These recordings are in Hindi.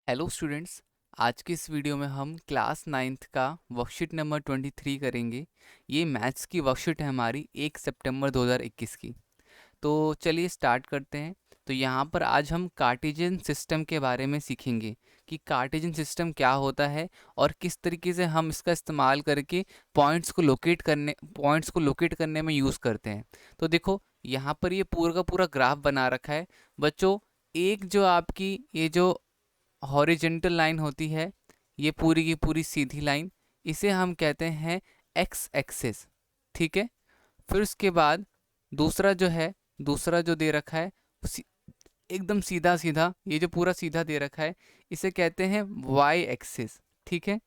Hello students. आज के इस वीडियो में हम क्लास नाइन्थ का वर्कशीट नंबर 23 करेंगे। ये मैथ्स की वर्कशीट है हमारी 1 सितंबर 2021 की। तो चलिए स्टार्ट करते हैं। तो यहाँ पर आज हम कार्टेशियन सिस्टम के बारे में सीखेंगे कि कार्टेशियन सिस्टम क्या होता है और किस तरीके से हम इसका इस्तेमाल करके पॉइंट्स को लोकेट करने में यूज़ करते हैं। तो देखो यहाँ पर ये पूरा का पूरा ग्राफ बना रखा है बच्चों। एक जो आपकी ये जो हॉरिजेंटल लाइन होती है, ये पूरी की पूरी सीधी लाइन, इसे हम कहते हैं एक्स एक्सिस। ठीक है। फिर उसके बाद दूसरा जो है, दूसरा जो दे रखा है एकदम सीधा सीधा, ये जो पूरा सीधा दे रखा है इसे कहते हैं वाई एक्सिस। ठीक है।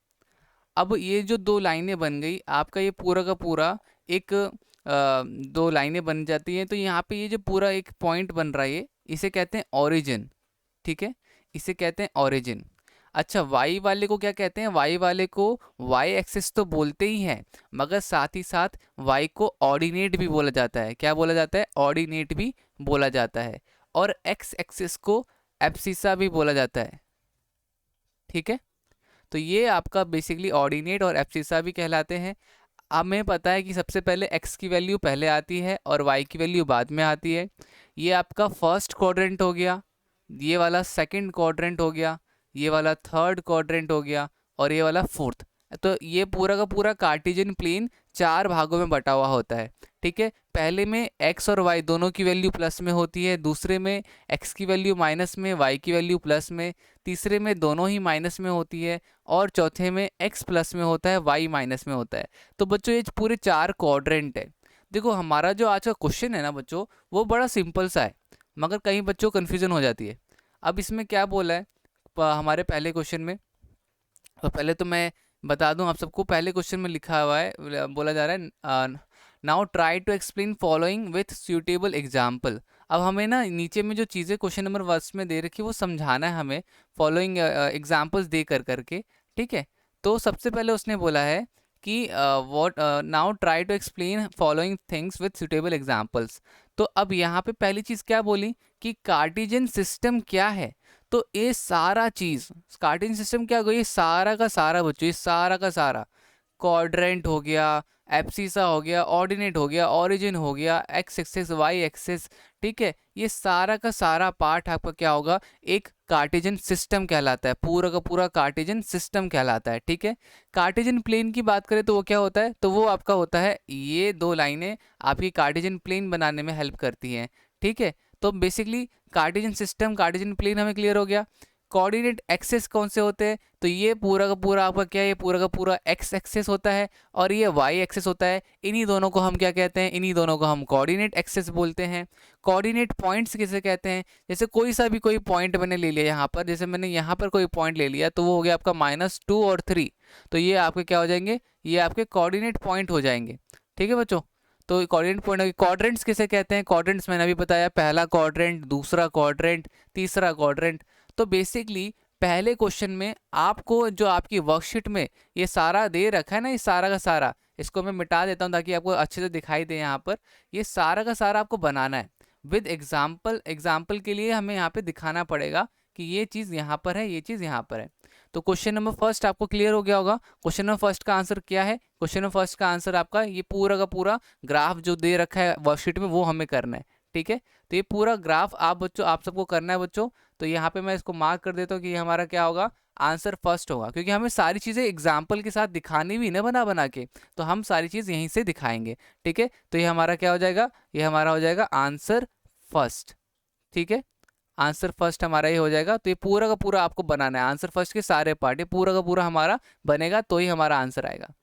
अब ये जो दो लाइनें बन गई, आपका ये पूरा का पूरा एक दो लाइनें बन जाती हैं। तो यहाँ पे ये जो पूरा एक पॉइंट बन रहा है, ये इसे कहते हैं ओरिजिन। ठीक है, इसे कहते हैं ओरिजिन। अच्छा, वाई वाले को क्या कहते हैं? वाई वाले को वाई एक्सिस तो बोलते ही हैं, मगर साथ ही साथ वाई को ऑर्डिनेट भी बोला जाता है। क्या बोला जाता है? ऑर्डिनेट भी बोला जाता है। और एक्स एक्सिस को एब्सिसा भी बोला जाता है। ठीक है। तो ये आपका बेसिकली ऑर्डिनेट और एब्सिसा भी कहलाते हैं। हमें पता है कि सबसे पहले x की वैल्यू पहले आती है और y की वैल्यू बाद में आती है। ये आपका फर्स्ट क्वाड्रेंट हो गया, ये वाला सेकंड क्वाड्रेंट हो गया, ये वाला थर्ड क्वाड्रेंट हो गया और ये वाला फोर्थ। तो ये पूरा का पूरा कार्टेशियन प्लेन चार भागों में बटा हुआ होता है। ठीक है। पहले में x और y दोनों की वैल्यू प्लस में होती है, दूसरे में x की वैल्यू माइनस में, y की वैल्यू प्लस में, तीसरे में दोनों ही माइनस में होती है और चौथे में x प्लस में होता है, y माइनस में होता है। तो बच्चों ये पूरे चार क्वाड्रेंट है। देखो हमारा जो आज का क्वेश्चन है ना बच्चों, वो बड़ा सिंपल सा है, मगर कई बच्चों को कन्फ्यूजन हो जाती है। अब इसमें क्या बोला है हमारे पहले क्वेश्चन में? तो पहले तो मैं बता दूं आप सबको, पहले क्वेश्चन में लिखा हुआ है, बोला जा रहा है now try to explain following with suitable example. अब हमें ना नीचे में जो चीज़ें क्वेश्चन नंबर फर्स्ट में दे रखी है वो समझाना है हमें फॉलोइंग एग्जाम्पल्स दे कर करके। ठीक है। तो सबसे पहले उसने बोला है कि what now try to explain following things with suitable examples. तो अब यहाँ पे पहली चीज़ क्या बोली कि कार्टेशियन सिस्टम क्या है। तो ये सारा चीज कार्टेशियन सिस्टम क्या होगा? ये सारा का सारा बच्चों, ये सारा का सारा क्वाड्रेंट हो गया, एब्सिसा हो गया, ऑर्डिनेट हो गया, ओरिजिन हो गया, एक्स एक्सिस, वाई एक्सिस। ठीक है। ये सारा का सारा पार्ट आपका क्या होगा? एक कार्टेशियन सिस्टम कहलाता है, पूरा का पूरा कार्टेशियन सिस्टम कहलाता है। ठीक है। कार्टेशियन प्लेन की बात करें तो वो क्या होता है? तो वो आपका होता है, ये दो लाइनें आपकी कार्टेशियन प्लेन बनाने में हेल्प करती हैं। ठीक है। तो basically Cartesian system, Cartesian plane हमें क्लियर हो गया। कोऑर्डिनेट एक्सेस कौन से होते हैं? तो ये पूरा का पूरा आपका क्या है? ये पूरा का पूरा एक्स एक्सेस होता है और ये वाई एक्सेस होता है। इन्हीं दोनों को हम क्या कहते हैं? इन्हीं दोनों को हम कोऑर्डिनेट एक्सेस बोलते हैं। कोऑर्डिनेट पॉइंट्स किसे कहते हैं? जैसे कोई सा भी कोई पॉइंट मैंने ले लिया यहाँ पर, जैसे मैंने यहाँ पर कोई पॉइंट ले लिया तो वो हो गया आपका -2 और 3। तो ये आपके क्या हो जाएंगे? ये आपके कोऑर्डिनेट पॉइंट हो जाएंगे। ठीक है बच्चों। तो कोऑर्डिनेट पॉइंट, क्वाड्रेंट्स किसे कहते हैं? क्वाड्रेंट्स मैंने अभी बताया, पहला क्वाड्रेंट, दूसरा क्वाड्रेंट, तीसरा क्वाड्रेंट। तो बेसिकली पहले क्वेश्चन में आपको जो आपकी वर्कशीट में ये सारा दे रखा है ना, ये सारा का सारा, इसको मैं मिटा देता हूँ ताकि आपको अच्छे से दिखाई दे। यहाँ पर ये सारा का सारा आपको बनाना है विद एग्जाम्पल। एग्जाम्पल के लिए हमें यहाँ पे दिखाना पड़ेगा कि ये चीज़ यहाँ पर है, ये चीज़ यहाँ पर है। तो क्वेश्चन नंबर फर्स्ट आपको क्लियर हो गया होगा। क्वेश्चन नंबर फर्स्ट का आंसर क्या है? क्वेश्चन नंबर फर्स्ट का आंसर आपका ये पूरा का पूरा ग्राफ जो दे रखा है वर्कशीट में वो हमें करना है। ठीक है। तो ये पूरा ग्राफ आप बच्चों, आप सबको करना है बच्चों। तो यहाँ पे मैं इसको मार्क कर देता हूँ कि ये हमारा क्या होगा? आंसर फर्स्ट होगा, क्योंकि हमें सारी चीज़ें एग्जाम्पल के साथ दिखानी भी ना बना बना के, तो हम सारी चीज़ यहीं से दिखाएंगे। ठीक है। तो ये हमारा क्या हो जाएगा? ये हमारा हो जाएगा आंसर फर्स्ट। ठीक है। आंसर फर्स्ट हमारा ये हो जाएगा। तो ये पूरा का पूरा आपको बनाना है, आंसर फर्स्ट के सारे पार्ट ये पूरा का पूरा हमारा बनेगा, तो ही हमारा आंसर आएगा।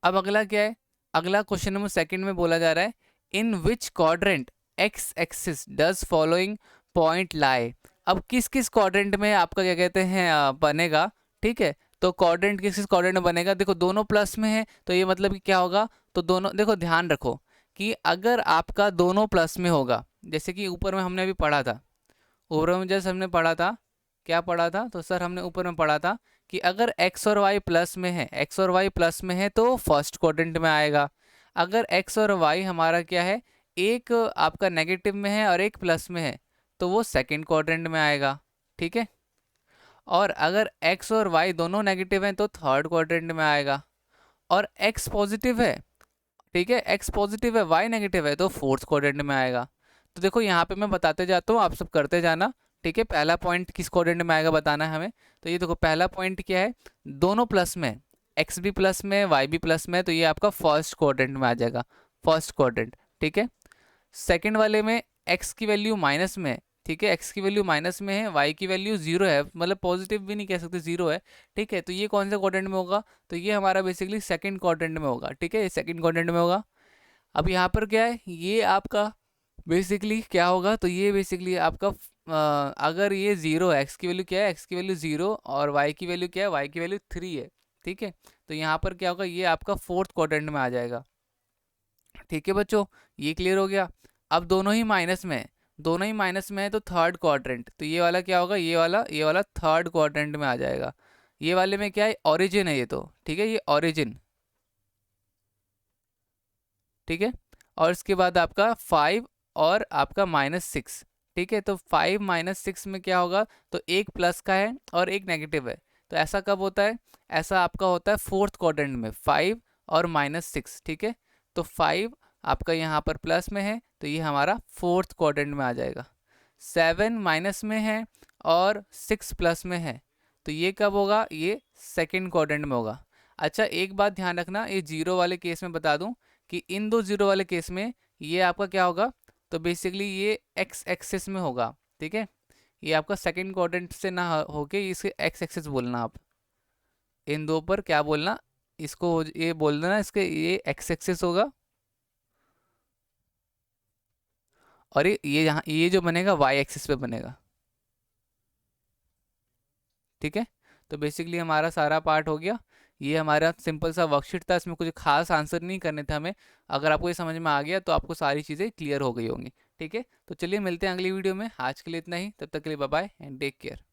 अब अगला क्या है? अगला क्वेश्चन नंबर सेकंड में बोला जा रहा है, in which quadrant x axis does following point lie. अब किस किस क्वाड्रेंट में आपका क्या कहते हैं बनेगा? ठीक है। तो क्वाड्रेंट किस किस क्वाड्रेंट में बनेगा? देखो दोनों प्लस में है, तो ये मतलब कि क्या होगा? तो दोनों, देखो ध्यान रखो कि अगर आपका दोनों प्लस में होगा, जैसे कि ऊपर में हमने अभी पढ़ा था, ऊपर में जैसे हमने पढ़ा था, क्या पढ़ा था? तो सर हमने ऊपर में पढ़ा था कि अगर x और y प्लस में है, x और y प्लस में है तो फर्स्ट क्वाड्रेंट में आएगा। अगर x और y हमारा क्या है, एक आपका नेगेटिव में है और एक प्लस में है, तो वो सेकंड क्वाड्रेंट में आएगा। ठीक है। और अगर x और y दोनों नेगेटिव हैं तो थर्ड क्वाड्रेंट में आएगा, और x पॉजिटिव है, ठीक है, x पॉजिटिव है y नेगेटिव है तो फोर्थ क्वाड्रेंट में आएगा। तो देखो यहाँ पे मैं बताते जाता हूँ, आप सब करते जाना, ठीक है। पहला पॉइंट किस क्वाड्रेंट में आएगा बताना है हमें। तो ये देखो पहला पॉइंट क्या है, दोनों प्लस में, x भी प्लस में y भी प्लस में, तो ये आपका फर्स्ट क्वाड्रेंट में आ जाएगा, फर्स्ट क्वाड्रेंट, ठीक है। सेकंड वाले में x की वैल्यू माइनस में है, ठीक है, x की वैल्यू माइनस में है, y की वैल्यू जीरो है, मतलब पॉजिटिव भी नहीं कह सकते, जीरो है, ठीक है। तो ये कौन सा क्वाड्रेंट में होगा, तो ये हमारा बेसिकली सेकंड क्वाड्रेंट में होगा, ठीक है, ये सेकंड क्वाड्रेंट में होगा। अब यहाँ पर क्या है, ये आपका बेसिकली क्या होगा, तो ये बेसिकली आपका अगर ये जीरो है, एक्स की वैल्यू क्या है, एक्स की वैल्यू जीरो, और वाई की वैल्यू क्या है, वाई की वैल्यू थ्री है, ठीक है। तो यहाँ पर क्या होगा, ये आपका फोर्थ क्वाड्रेंट में आ जाएगा, ठीक है बच्चों, ये क्लियर हो गया। अब दोनों ही माइनस में है, दोनों ही माइनस में है तो थर्ड क्वाड्रेंट, तो ये वाला क्या होगा, ये वाला थर्ड क्वाड्रेंट में आ जाएगा। ये वाले में क्या है, ओरिजिन है ये तो, ठीक है, ये ओरिजिन, ठीक है। और इसके बाद आपका 5 और आपका -6, ठीक है। तो 5 -6 में क्या होगा, तो एक प्लस का है और एक नेगेटिव है। तो ऐसा कब होता है, ऐसा आपका होता है फोर्थ क्वाड्रेंट में, 5 और -6, ठीक है। तो 5 आपका यहाँ पर प्लस में है तो ये हमारा फोर्थ क्वाड्रेंट में आ जाएगा। 7 माइनस में है और 6 प्लस में है, तो ये कब होगा, ये सेकंड क्वाड्रेंट में होगा। अच्छा एक बात ध्यान रखना, ये जीरो वाले केस में बता दूं कि इन दो जीरो वाले केस में ये आपका क्या होगा, तो बेसिकली ये एक्स एक्सिस में होगा, ठीक है। ये आपका सेकंड क्वाड्रेंट से ना होके इसके एक्स एक्सिस बोलना आप, इन दो पर क्या बोलना, इसको ये बोल देना, इसके ये एक्स एक्सिस होगा, और ये यहाँ ये जो बनेगा वाई एक्सिस पे बनेगा, ठीक है। तो बेसिकली हमारा सारा पार्ट हो गया, ये हमारा सिंपल सा वर्कशीट था, इसमें कुछ खास आंसर नहीं करने थे हमें। अगर आपको ये समझ में आ गया तो आपको सारी चीज़ें क्लियर हो गई होंगी, ठीक है। तो चलिए मिलते हैं अगली वीडियो में, आज के लिए इतना ही, तब तक के लिए bye bye and take care.